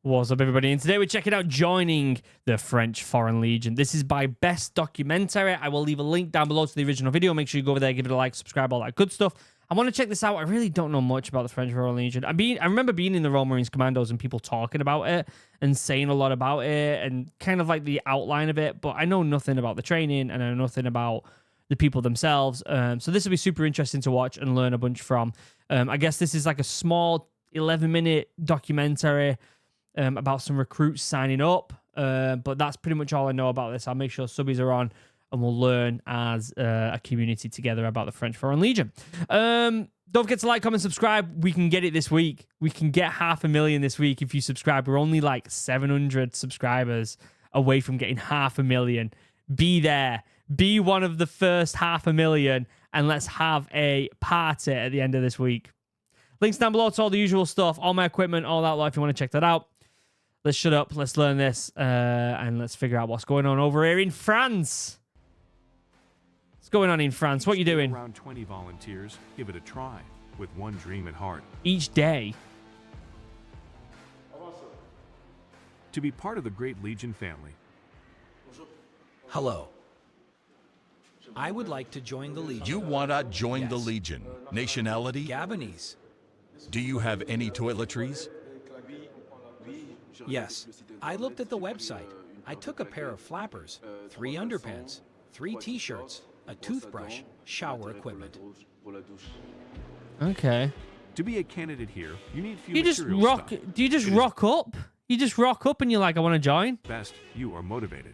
What's up, everybody? And today we're checking out Joining the French Foreign Legion. This is by Best Documentary. I will leave a link down below to the original video. Make sure you go over there, give it a like, subscribe, all that good stuff. I want to check this out. I really don't know much about the French Foreign Legion. I remember being in the Royal Marines Commandos and people talking about it and saying a lot about it and kind of like the outline of it, but I know nothing about the training and I know nothing about the people themselves. So this will be super interesting to watch and learn a bunch from. I guess this is like a small 11-minute documentary about some recruits signing up, but that's pretty much all I know about this. I'll make sure subbies are on and we'll learn as a community together about the French Foreign Legion. Don't forget to like, comment, subscribe. We can get it this week. We can get 500,000 this week if you subscribe. We're only like 700 subscribers away from getting 500,000. Be there. Be one of the first 500,000 and let's have a party at the end of this week. Links down below to all the usual stuff, all my equipment, all that lot if you want to check that out. Let's shut up, let's learn this, and let's figure out what's going on over here in France. What's going on in France? What are you doing? Around 20 volunteers give it a try, with one dream at heart. Each day. To be part of the Great Legion family. Hello. I would like to join the Legion. You wanna join the Legion? Nationality? Gabonese. Do you have any toiletries? Yes. I looked at the website. I took a pair of flappers, 3 underpants, 3 t-shirts, a toothbrush, shower equipment. Okay. To be a candidate here, you need few You just material rock. stuff. Do you just rock up? You just rock up and you're like, I want to join? Best, you are motivated.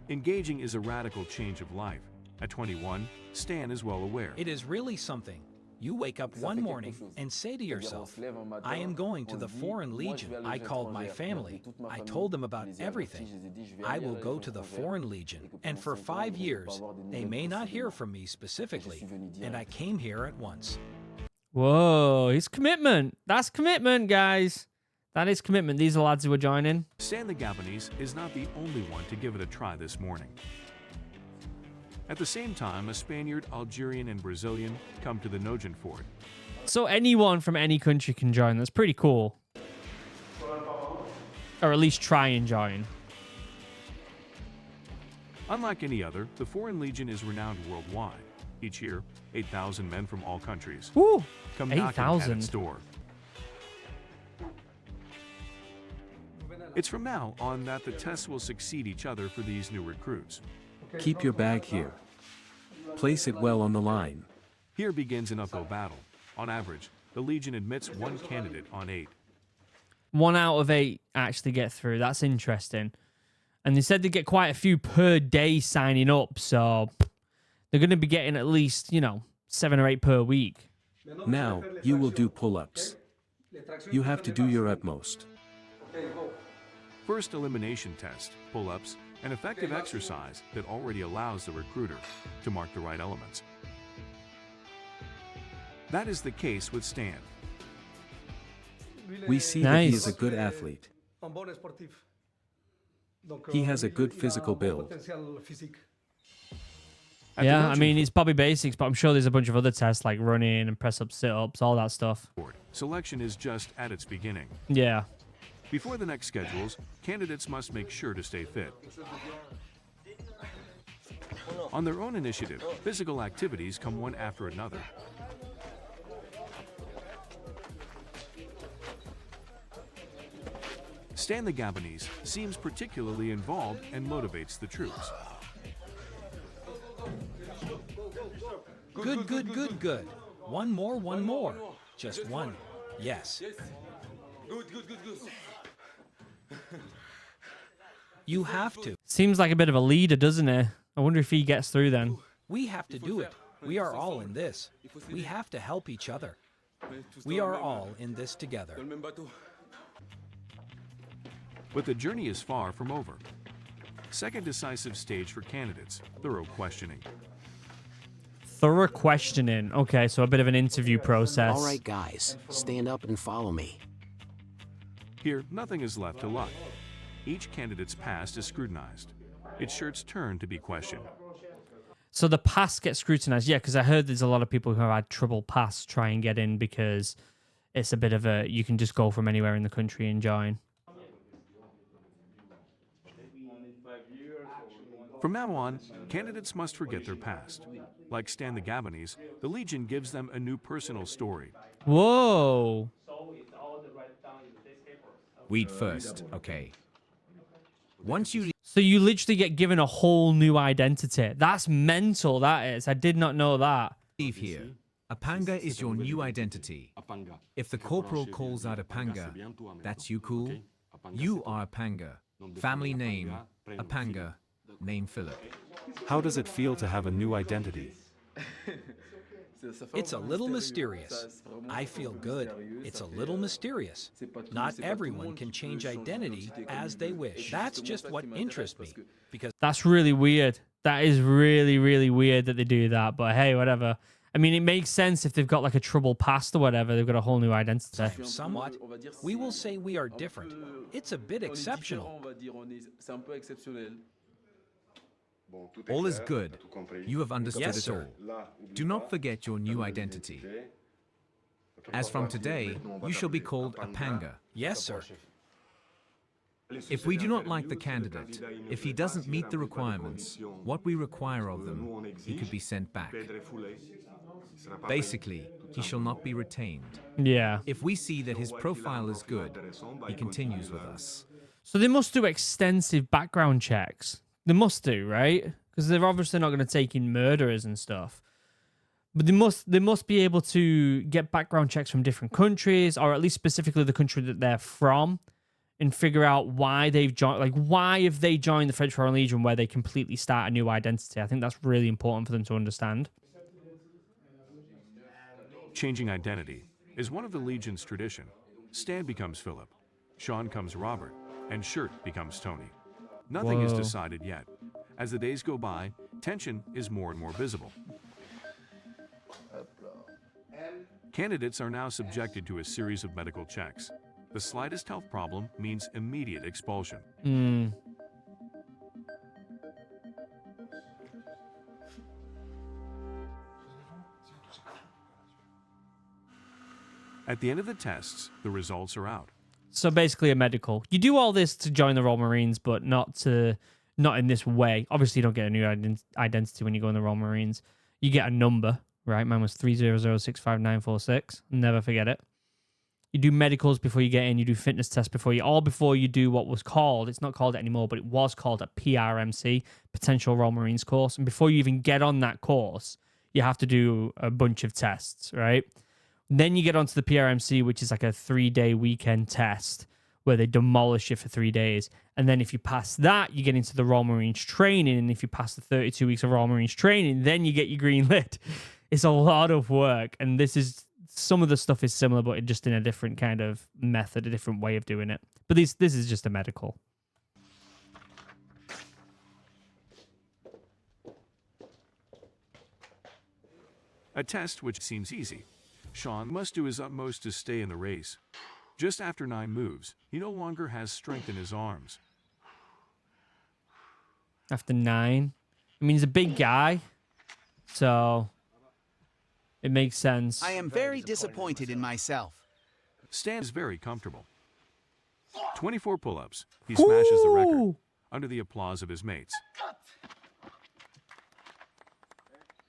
Engaging is a radical change of life. At 21, Stan is well aware. It is really something. You wake up one morning and say to yourself, I am going to the Foreign Legion. I called my family. I told them about everything. I will go to the Foreign Legion. And for 5 years, they may not hear from me specifically. And I came here at once. Whoa, it's commitment. That's commitment, guys. That is commitment. These are lads who are joining. Stan the Gabonese is not the only one to give it a try this morning. At the same time, a Spaniard, Algerian, and Brazilian come to the Nogent Fort. So anyone from any country can join. That's pretty cool. Or at least try and join. Unlike any other, the Foreign Legion is renowned worldwide. Each year, 8,000 men from all countries Woo! come knocking at 8,000. its door. It's from now on that the tests will succeed each other for these new recruits. Keep your bag here. Place it well on the line. Here begins an uphill battle. On average, the Legion admits 1 candidate on 8. 1 out of 8 actually get through. That's interesting. And they said they get quite a few per day signing up, so they're going to be getting at least, 7 or 8 per week. Now, you will do pull-ups. You have to do your utmost. First elimination test, pull-ups, an effective exercise that already allows the recruiter to mark the right elements. That is the case with Stan. We see that he Nice. is a good athlete. He has a good physical build. At the Yeah, I Nogent mean, it's probably basics, but I'm sure there's a bunch of other tests like running and press-ups, sit-ups, all that stuff. Fort, selection is just at its beginning. Yeah. Before the next schedules, candidates must make sure to stay fit. On their own initiative, physical activities come one after another. Stan the Gabonese seems particularly involved and motivates the troops. Good, good, good, good. One more. Just one. Yes. You have to. Seems like a bit of a leader, doesn't it? I wonder if he gets through then. We have to do it. We are all in this. We have to help each other. We are all in this together. But the journey is far from over. Second decisive stage for candidates, thorough questioning. Thorough questioning. Okay, so a bit of an interview process. All right, guys, stand up and follow me. Here, nothing is left to luck. Each candidate's past is scrutinized. It's sure its turn to be questioned. So the past gets scrutinized. Yeah, because I heard there's a lot of people who have had trouble past try and get in because it's a bit of a, you can just go from anywhere in the country and join. From now on, candidates must forget their past. Like Stan the Gabonese, the Legion gives them a new personal story. Whoa. Weed first, okay. Once you So you literally get given a whole new identity. That's mental, that is. I did not know that. leave here, Apanga is your new identity. If the corporal calls out Apanga, that's you cool? You are Apanga. Family name, Apanga. Name Philip. How does it feel to have a new identity? It's a little mysterious. I feel good. It's a little mysterious. Not everyone can change identity as they wish. That's just what interests me. Because That's really weird. That is really, really weird that they do that. But hey, whatever. I mean, it makes sense if they've got like a troubled past or whatever. They've got a whole new identity. somewhat, we will say we are different. It's a bit exceptional. All is good. You have understood Yes, it sir. all. Do not forget your new identity. As from today, you shall be called Apanga. Yes, sir. If we do not like the candidate, if he doesn't meet the requirements, what we require of them, he could be sent back. Basically, he shall not be retained. Yeah. If we see that his profile is good, he continues with us. So they must do extensive background checks. They must do, right? Because they're obviously not going to take in murderers and stuff. But they must be able to get background checks from different countries, or at least specifically the country that they're from, and figure out why they've joined. Like, why have they joined the French Foreign Legion where they completely start a new identity? I think that's really important for them to understand. Changing identity is one of the Legion's tradition. Stan becomes Philip, Sean comes Robert, and Shirt becomes Tony. Nothing is Whoa. decided yet. As the days go by, tension is more and more visible. Candidates are now subjected to a series of medical checks. The slightest health problem means immediate expulsion. At the end of the tests, the results are out. So basically a medical. You do all this to join the Royal Marines, but not in this way. Obviously, you don't get a new identity when you go in the Royal Marines. You get a number, right? Mine was 3006596. Never forget it. You do medicals before you get in. You do fitness tests before you do what was called, it's not called it anymore, but it was called a PRMC, Potential Royal Marines course. And before you even get on that course, you have to do a bunch of tests, right? Then you get onto the PRMC, which is like a 3-day weekend test where they demolish you for 3 days. And then if you pass that, you get into the Royal Marines training. And if you pass the 32 weeks of Royal Marines training, then you get your green lit. It's a lot of work. And some of the stuff is similar, but just in a different kind of method, a different way of doing it. But this is just a medical. A test which seems easy. Sean must do his utmost to stay in the race. Just after 9 moves, he no longer has strength in his arms. After 9. I mean, he's a big guy, so it makes sense. I am very disappointed in myself. Stan is very comfortable. 24 pull-ups. He smashes the record Ooh. under the applause of his mates,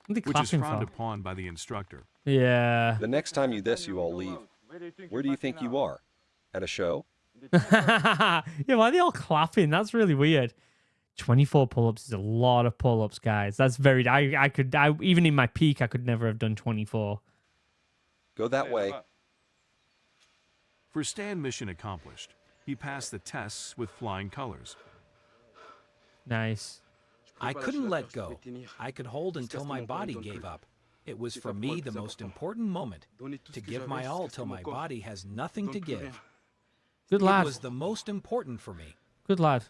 What are they which is clapping frowned for? upon by the instructor. Yeah. The next time you this, you all leave. Where do you think you are? At a show? Yeah, why are they all clapping? That's really weird. 24 pull-ups is a lot of pull-ups, guys. That's very... I even in my peak, I could never have done 24. Go that way. For Stan, mission accomplished. He passed the tests with flying colors. Nice. I couldn't let go. I could hold until my body gave up. It was for me the most important moment, to give my all till my body has nothing to give. Good It lad. was the most important for me. Good lad.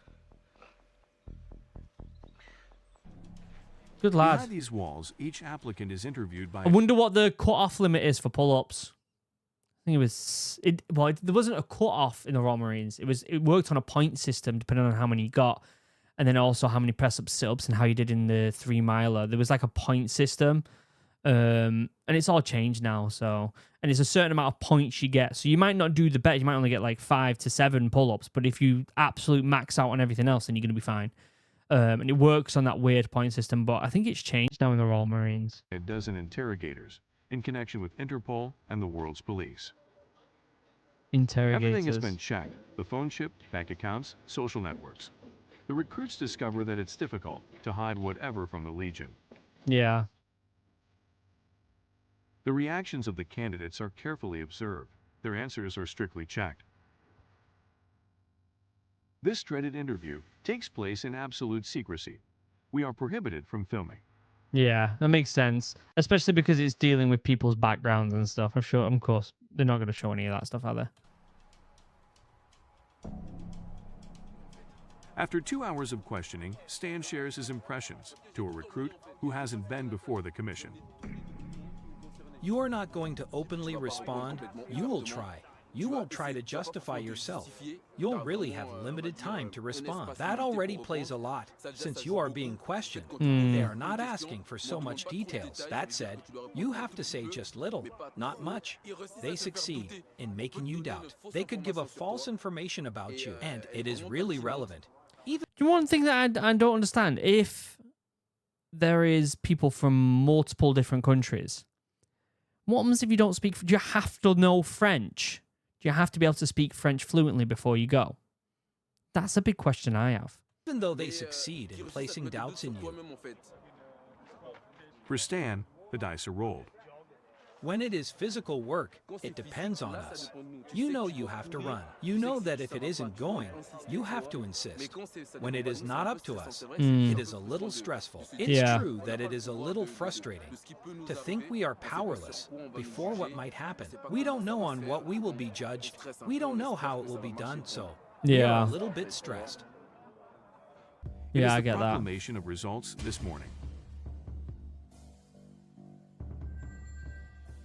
Good lad. Behind these walls, each applicant is interviewed by... I wonder what the cut-off limit is for pull-ups. I think it was... there wasn't a cut-off in the Royal Marines. It worked on a point system depending on how many you got, and then also how many press-ups, sit-ups, and how you did in the 3-miler. There was like a point system. And it's all changed now. So, and it's a certain amount of points you get. So you might not do the best. You might only get like 5 to 7 pull-ups. But if you absolute max out on everything else, then you're going to be fine. And it works on that weird point system. But I think it's changed now in the Royal Marines. A dozen interrogators in connection with Interpol and the world's police. Interrogators. Everything has been checked: the phone chip, bank accounts, social networks. The recruits discover that it's difficult to hide whatever from the Legion. Yeah. The reactions of the candidates are carefully observed. Their answers are strictly checked. This dreaded interview takes place in absolute secrecy. We are prohibited from filming. Yeah, that makes sense. Especially because it's dealing with people's backgrounds and stuff. I'm sure, of course, they're not going to show any of that stuff, are they? After 2 hours of questioning, Stan shares his impressions to a recruit who hasn't been before the commission. You are not going to openly respond. You will try. You won't try to justify yourself. You'll really have limited time to respond. That already plays a lot, since you are being questioned. They are not asking for so much details. That said, you have to say just little, not much. They succeed in making you doubt. They could give a false information about you, and it is really relevant. One thing that I don't understand, if there is people from multiple different countries, what happens if you don't speak? Do you have to know French? Do you have to be able to speak French fluently before you go? That's a big question I have. Even though they succeed in placing doubts in you. For Stan, the dice are rolled. When it is physical work, it depends on us. You know you have to run. You know that if it isn't going, you have to insist. When it is not up to us, it is a little stressful. It's true that it is a little frustrating to think we are powerless before what might happen. We don't know on what we will be judged. We don't know how it will be done, so we are a little bit stressed. Yeah, I get that. Proclamation of results this morning.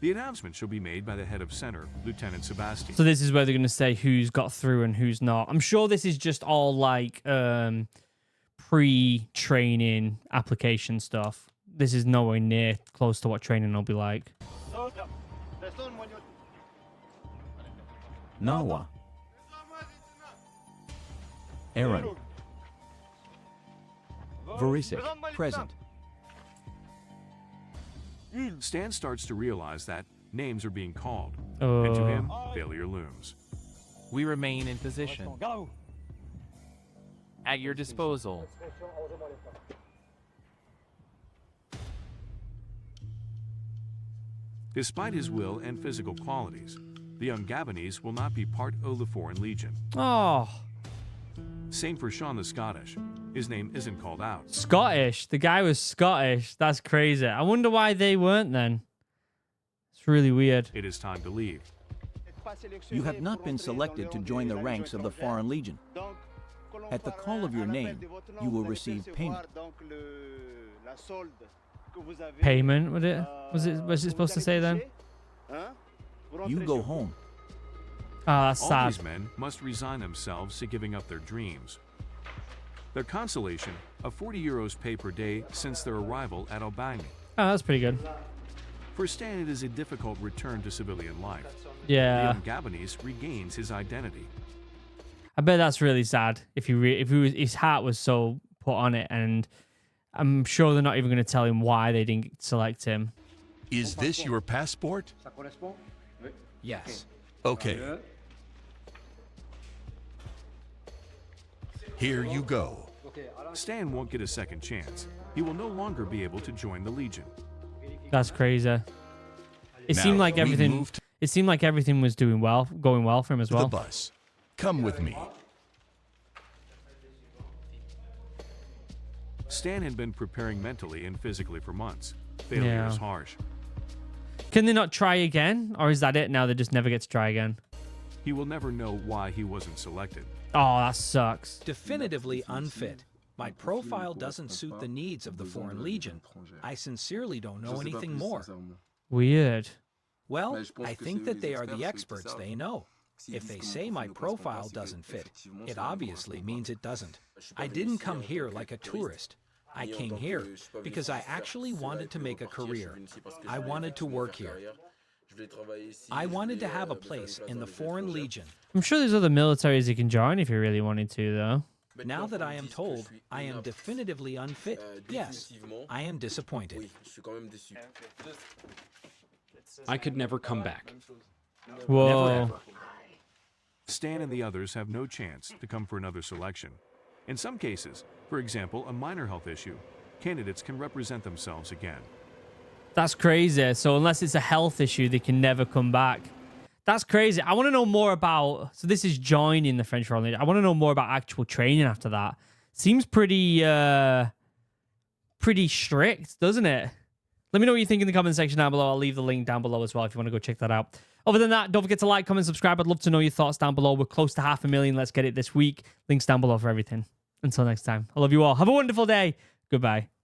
The announcement shall be made by the head of center, Lieutenant Sebastian. So this is where they're going to say who's got through and who's not. I'm sure this is just all like pre-training application stuff. This is nowhere near close to what training will be like. Nawa. Aaron. Vorisik, present. Stan starts to realize that names are being called, and to him, failure looms. We remain in position. At your disposal. Despite his will and physical qualities, the young Gabonese will not be part of the Foreign Legion. Oh. Same for Sean the Scottish. His name isn't called out. Scottish. The guy was Scottish. That's crazy. I wonder why they weren't then. It's really weird. It is time to leave. You have not been selected to join the ranks of the Foreign Legion. At the call of your name, you will receive payment. Payment, was it supposed to say then? You go home. Oh, that's All sad. these men must resign themselves to giving up their dreams. Their consolation, a 40 euros pay per day since their arrival at Albany. Oh, that's pretty good. For Stan, it is a difficult return to civilian life. Yeah. The young Gabonese regains his identity. I bet that's really sad if his heart was so put on it, and I'm sure they're not even going to tell him why they didn't select him. Is this your passport? Yes. Okay. Here you go. Stan won't get a second chance. He will no longer be able to join the Legion. That's crazy. It Now, seemed like we everything. moved- It seemed like everything was going well for him as The well. bus. Come with me. Stan had been preparing mentally and physically for months. Failure Yeah. is harsh. Can they not try again, or is that it now? They just never get to try again. He will never know why he wasn't selected. Oh, that sucks. Definitively unfit. My profile doesn't suit the needs of the Foreign Legion. I sincerely don't know anything more. Weird. Well, I think that they are the experts. They know. If they say my profile doesn't fit, it obviously means it doesn't. I didn't come here like a tourist. I came here because I actually wanted to make a career. I wanted to work here. I wanted to have a place in the Foreign Legion. I'm sure there's other militaries you can join if you really wanted to, though. Now that I am told I am definitively unfit, yes, I am disappointed. I could never come back. Whoa. Never ever. Stan and the others have no chance to come for another selection. In some cases, for example, a minor health issue, candidates can represent themselves again. That's crazy. So unless it's a health issue, they can never come back. That's crazy. I want to know more about... So this is joining the French Foreign Legion. I want to know more about actual training after that. Seems pretty strict, doesn't it? Let me know what you think in the comment section down below. I'll leave the link down below as well if you want to go check that out. Other than that, don't forget to like, comment, subscribe. I'd love to know your thoughts down below. We're close to 500,000. Let's get it this week. Links down below for everything. Until next time, I love you all. Have a wonderful day. Goodbye.